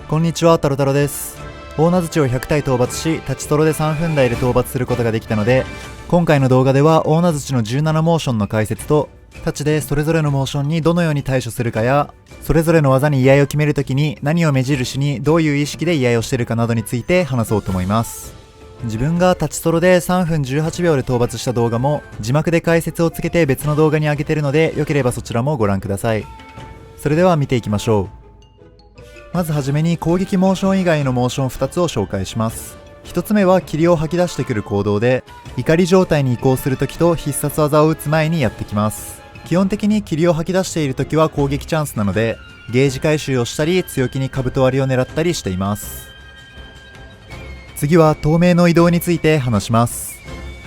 こんにちは、タロタロです。大名槌を100体討伐し、立ちソロで3分台で討伐することができたので、今回の動画では大名槌の17モーションの解説と、太刀でそれぞれのモーションにどのように対処するかや、それぞれの技に居合を決めるときに何を目印にどういう意識で居合をしているかなどについて話そうと思います。自分が立ちソロで3分18秒で討伐した動画も字幕で解説をつけて別の動画に上げているので、よければそちらもご覧ください。それでは見ていきましょう。まずはじめに攻撃モーション以外のモーション2つを紹介します。1つ目は霧を吐き出してくる行動で、怒り状態に移行するときと必殺技を打つ前にやってきます。基本的に霧を吐き出しているときは攻撃チャンスなので、ゲージ回収をしたり強気に兜割りを狙ったりしています。次は透明の移動について話します。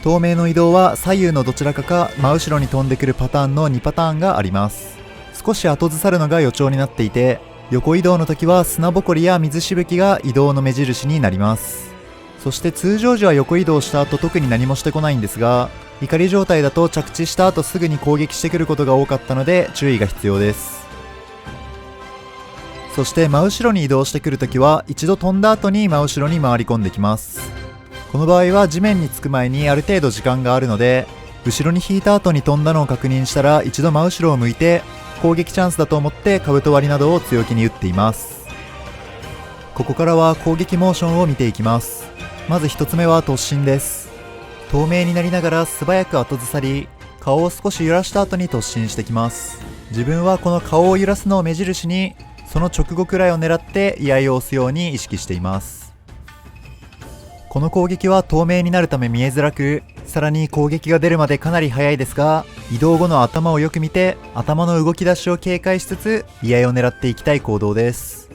透明の移動は左右のどちらか真後ろに飛んでくるパターンの2パターンがあります。少し後ずさるのが予兆になっていて、横移動の時は砂ぼこりや水しぶきが移動の目印になります。そして通常時は横移動した後特に何もしてこないんですが、怒り状態だと着地した後すぐに攻撃してくることが多かったので注意が必要です。そして真後ろに移動してくるときは一度飛んだ後に真後ろに回り込んできます。この場合は地面につく前にある程度時間があるので、後ろに引いた後に飛んだのを確認したら一度真後ろを向いて攻撃チャンスだと思って兜割りなどを強気に打っています。ここからは攻撃モーションを見ていきます。まず1つ目は突進です。透明になりながら素早く後ずさり、顔を少し揺らした後に突進してきます。自分はこの顔を揺らすのを目印にその直後くらいを狙って居合を押すように意識しています。この攻撃は透明になるため見えづらく、さらに攻撃が出るまでかなり早いですが、移動後の頭をよく見て頭の動き出しを警戒しつつ居合を狙っていきたい行動です。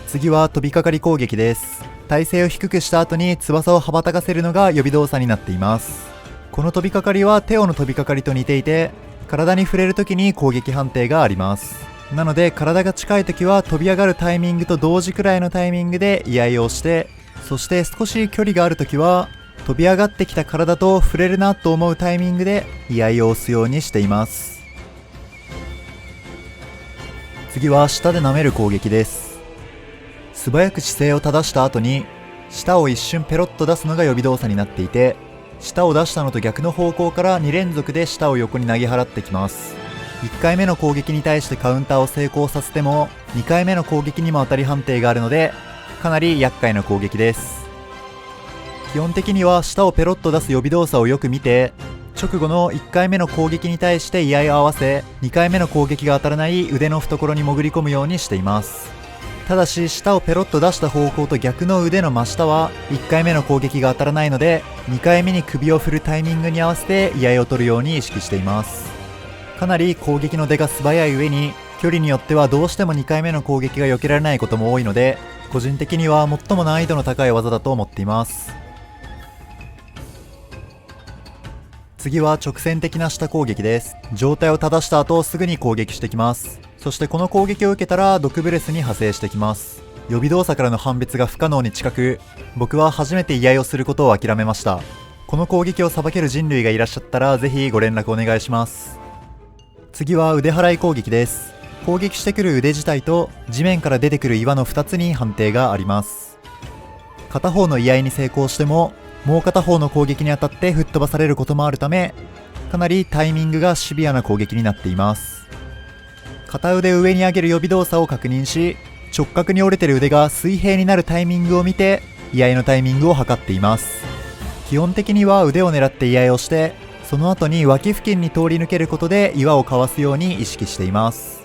次は飛びかかり攻撃です。体勢を低くした後に翼を羽ばたかせるのが予備動作になっています。この飛びかかりはテオの飛びかかりと似ていて、体に触れる時に攻撃判定があります。なので体が近い時は飛び上がるタイミングと同時くらいのタイミングで居合をして、そして少し距離がある時は飛び上がってきた体と触れるなと思うタイミングで居合を押すようにしています。次は舌で舐める攻撃です。素早く姿勢を正した後に舌を一瞬ペロッと出すのが予備動作になっていて、舌を出したのと逆の方向から2連続で舌を横に投げ払ってきます。1回目の攻撃に対してカウンターを成功させても2回目の攻撃にも当たり判定があるので、かなり厄介な攻撃です。基本的には舌をペロッと出す予備動作をよく見て、直後の1回目の攻撃に対して居合を合わせ、2回目の攻撃が当たらない腕の懐に潜り込むようにしています。ただし舌をペロッと出した方向と逆の腕の真下は1回目の攻撃が当たらないので、2回目に首を振るタイミングに合わせて居合を取るように意識しています。かなり攻撃の出が素早い上に、距離によってはどうしても2回目の攻撃が避けられないことも多いので、個人的には最も難易度の高い技だと思っています。次は直線的な下攻撃です。状態を正した後すぐに攻撃してきます。そしてこの攻撃を受けたら毒ブレスに派生してきます。予備動作からの判別が不可能に近く、僕は初めて居合をすることを諦めました。この攻撃をさばける人類がいらっしゃったらぜひご連絡お願いします。次は腕払い攻撃です。攻撃してくる腕自体と地面から出てくる岩の2つに判定があります。片方の居合に成功してももう片方の攻撃に当たって吹っ飛ばされることもあるため、かなりタイミングがシビアな攻撃になっています。片腕を上に上げる予備動作を確認し、直角に折れてる腕が水平になるタイミングを見て居合のタイミングを測っています。基本的には腕を狙って居合をして、その後に脇付近に通り抜けることで岩をかわすように意識しています。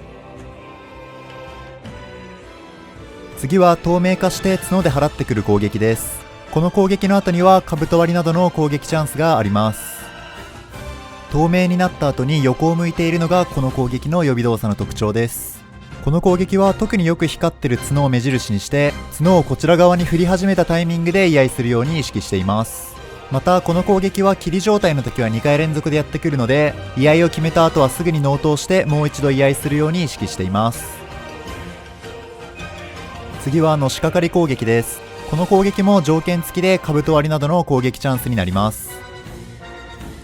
次は透明化して角で払ってくる攻撃です。この攻撃の後には兜割りなどの攻撃チャンスがあります。透明になった後に横を向いているのがこの攻撃の予備動作の特徴です。この攻撃は特によく光ってる角を目印にして、角をこちら側に振り始めたタイミングで居合するように意識しています。またこの攻撃は霧状態の時は2回連続でやってくるので、居合を決めた後はすぐに納刀してもう一度居合するように意識しています。次はのしかかり攻撃です。この攻撃も条件付きで兜割りなどの攻撃チャンスになります。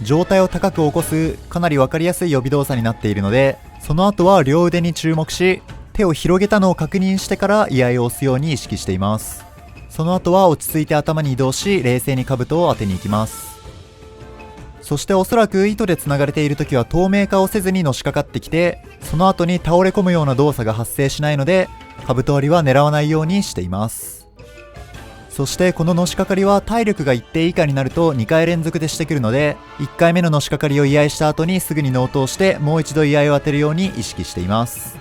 状態を高く起こすかなり分かりやすい予備動作になっているので、その後は両腕に注目し、手を広げたのを確認してから居合を押すように意識しています。その後は落ち着いて頭に移動し、冷静に兜を当てに行きます。そしておそらく糸で繋がれている時は透明化をせずにのしかかってきて、その後に倒れ込むような動作が発生しないので、兜割りは狙わないようにしています。そしてこののしかかりは体力が一定以下になると2回連続でしてくるので、1回目ののしかかりを居合した後にすぐに納刀してもう一度居合を当てるように意識しています。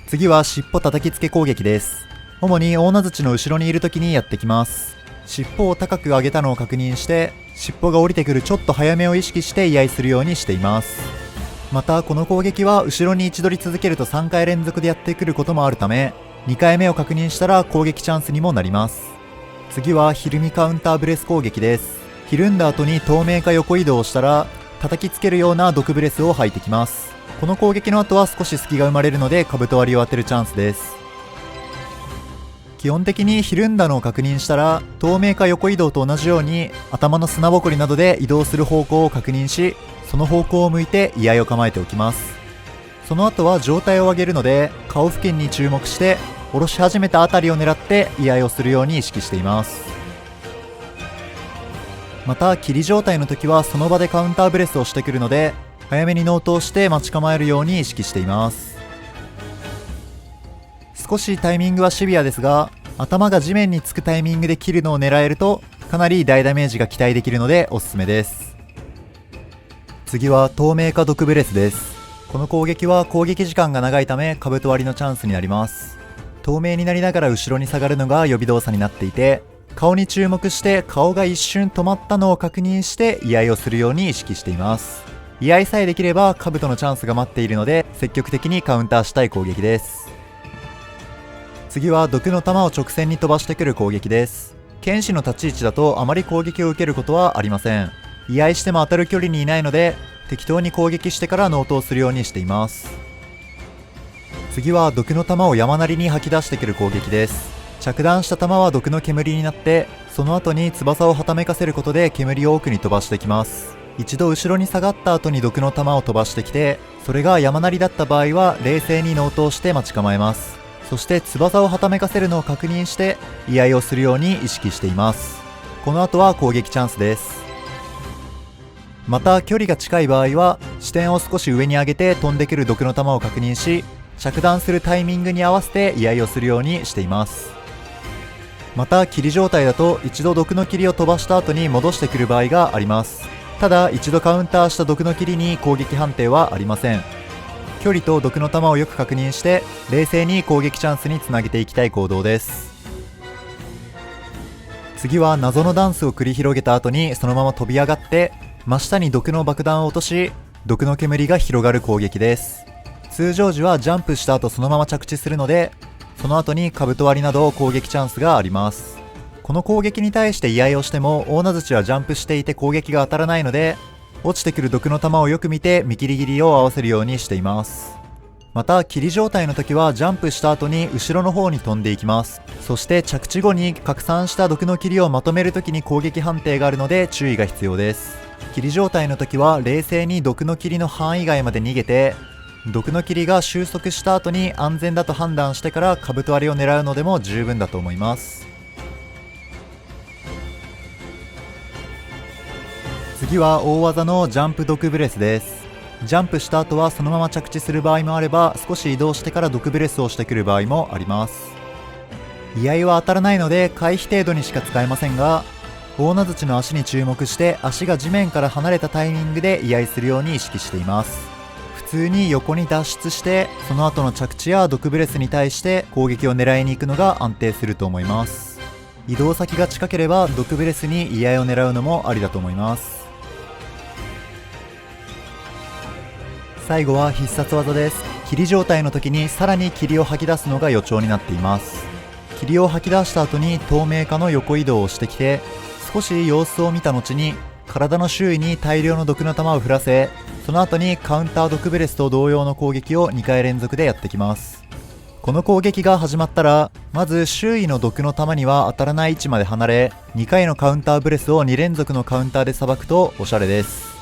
次は尻尾叩きつけ攻撃です。主に大名槌の後ろにいる時にやってきます。尻尾を高く上げたのを確認して、尻尾が降りてくるちょっと早めを意識して居合するようにしています。またこの攻撃は後ろに位置取り続けると3回連続でやってくることもあるため、2回目を確認したら攻撃チャンスにもなります。次はひるみカウンターブレス攻撃です。ひるんだ後に透明化横移動をしたら、叩きつけるような毒ブレスを吐いてきます。この攻撃の後は少し隙が生まれるので兜割りを当てるチャンスです。基本的にひるんだのを確認したら、透明化横移動と同じように頭の砂ぼこりなどで移動する方向を確認し、その方向を向いて居合を構えておきます。その後は上体を上げるので、顔付近に注目して下ろし始めたあたりを狙って居合をするように意識しています。また切り状態の時はその場でカウンターブレスをしてくるので、早めに納刀して待ち構えるように意識しています。少しタイミングはシビアですが、頭が地面につくタイミングで切るのを狙えるとかなり大ダメージが期待できるのでおすすめです。次は透明化毒ブレスです。この攻撃は攻撃時間が長いため兜割りのチャンスになります。透明になりながら後ろに下がるのが予備動作になっていて、顔に注目して顔が一瞬止まったのを確認して居合をするように意識しています。居合さえできれば兜のチャンスが待っているので積極的にカウンターしたい攻撃です。次は毒の弾を直線に飛ばしてくる攻撃です。剣士の立ち位置だとあまり攻撃を受けることはありません。居合しても当たる距離にいないので適当に攻撃してから納刀するようにしています。次は毒の弾を山なりに吐き出してくる攻撃です。着弾した弾は毒の煙になって、その後に翼をはためかせることで煙を奥に飛ばしてきます。一度後ろに下がった後に毒の弾を飛ばしてきて、それが山なりだった場合は冷静に納刀して待ち構えます。そして翼をはためかせるのを確認して居合をするように意識しています。この後は攻撃チャンスです。また距離が近い場合は視点を少し上に上げて飛んでくる毒の弾を確認し、着弾するタイミングに合わせて居合をするようにしています。また切り状態だと一度毒の霧を飛ばした後に戻してくる場合があります。ただ一度カウンターした毒の霧に攻撃判定はありません。距離と毒の弾をよく確認して冷静に攻撃チャンスにつなげていきたい行動です。次は謎のダンスを繰り広げた後にそのまま飛び上がって真下に毒の爆弾を落とし、毒の煙が広がる攻撃です。通常時はジャンプした後そのまま着地するので、その後に兜割りなど攻撃チャンスがあります。この攻撃に対して居合をしても大名槌はジャンプしていて攻撃が当たらないので、落ちてくる毒の弾をよく見て見切り切りを合わせるようにしています。また切り状態の時はジャンプした後に後ろの方に飛んでいきます。そして着地後に拡散した毒の霧をまとめる時に攻撃判定があるので注意が必要です。切り状態の時は冷静に毒の霧の範囲外まで逃げて、毒の霧が収束した後に安全だと判断してから兜割りを狙うのでも十分だと思います。次は大技のジャンプ毒ブレスです。ジャンプした後はそのまま着地する場合もあれば、少し移動してから毒ブレスをしてくる場合もあります。居合は当たらないので回避程度にしか使えませんが、大名槌の足に注目して足が地面から離れたタイミングで居合するように意識しています。普通に横に脱出してその後の着地や毒ブレスに対して攻撃を狙いに行くのが安定すると思います。移動先が近ければ毒ブレスに居合を狙うのもありだと思います。最後は必殺技です。切り状態の時にさらに霧を吐き出すのが予兆になっています。霧を吐き出した後に透明化の横移動をしてきて、少し様子を見た後に体の周囲に大量の毒の弾を降らせ、その後にカウンター毒ブレスと同様の攻撃を2回連続でやってきます。この攻撃が始まったら、まず周囲の毒の弾には当たらない位置まで離れ、2回のカウンターブレスを2連続のカウンターでさばくとおしゃれです。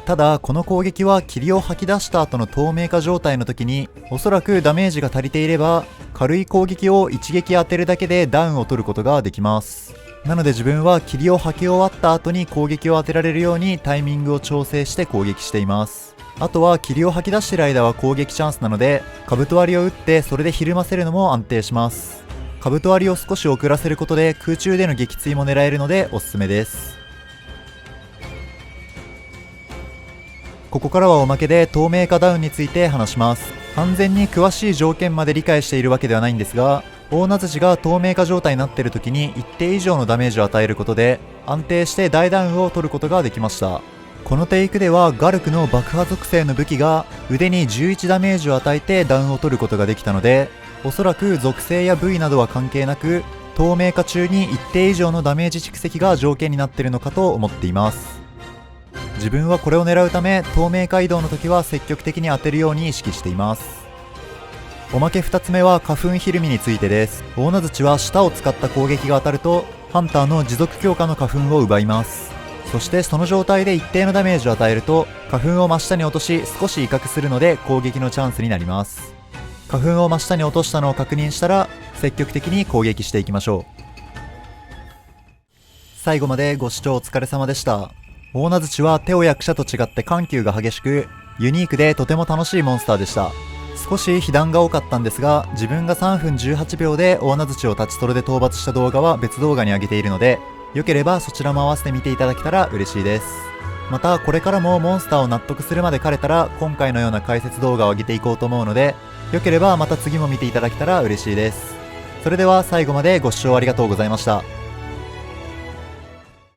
ただこの攻撃は霧を吐き出した後の透明化状態の時におそらくダメージが足りていれば軽い攻撃を一撃当てるだけでダウンを取ることができます。なので自分は霧を吐き終わった後に攻撃を当てられるようにタイミングを調整して攻撃しています。あとは霧を吐き出している間は攻撃チャンスなので兜割りを打ってそれでひるませるのも安定します。兜割りを少し遅らせることで空中での撃墜も狙えるのでおすすめです。ここからはおまけで透明化ダウンについて話します。完全に詳しい条件まで理解しているわけではないんですが、大名槌が透明化状態になっている時に一定以上のダメージを与えることで安定して大ダウンを取ることができました。このテイクではガルクの爆破属性の武器が腕に11ダメージを与えてダウンを取ることができたので、おそらく属性や部位などは関係なく透明化中に一定以上のダメージ蓄積が条件になっているのかと思っています。自分はこれを狙うため透明化移動の時は積極的に当てるように意識しています。おまけ2つ目は花粉ひるみについてです。大名槌は舌を使った攻撃が当たるとハンターの持続強化の花粉を奪います。そしてその状態で一定のダメージを与えると花粉を真下に落とし少し威嚇するので攻撃のチャンスになります。花粉を真下に落としたのを確認したら積極的に攻撃していきましょう。最後までご視聴お疲れ様でした。大名槌は手を焼く者と違って緩急が激しくユニークでとても楽しいモンスターでした。少し被弾が多かったんですが、自分が3分18秒で大名槌を立ちトロで討伐した動画は別動画に上げているので、よければそちらも合わせて見ていただけたら嬉しいです。またこれからもモンスターを納得するまで狩れたら今回のような解説動画を上げていこうと思うので、よければまた次も見ていただけたら嬉しいです。それでは最後までご視聴ありがとうございました。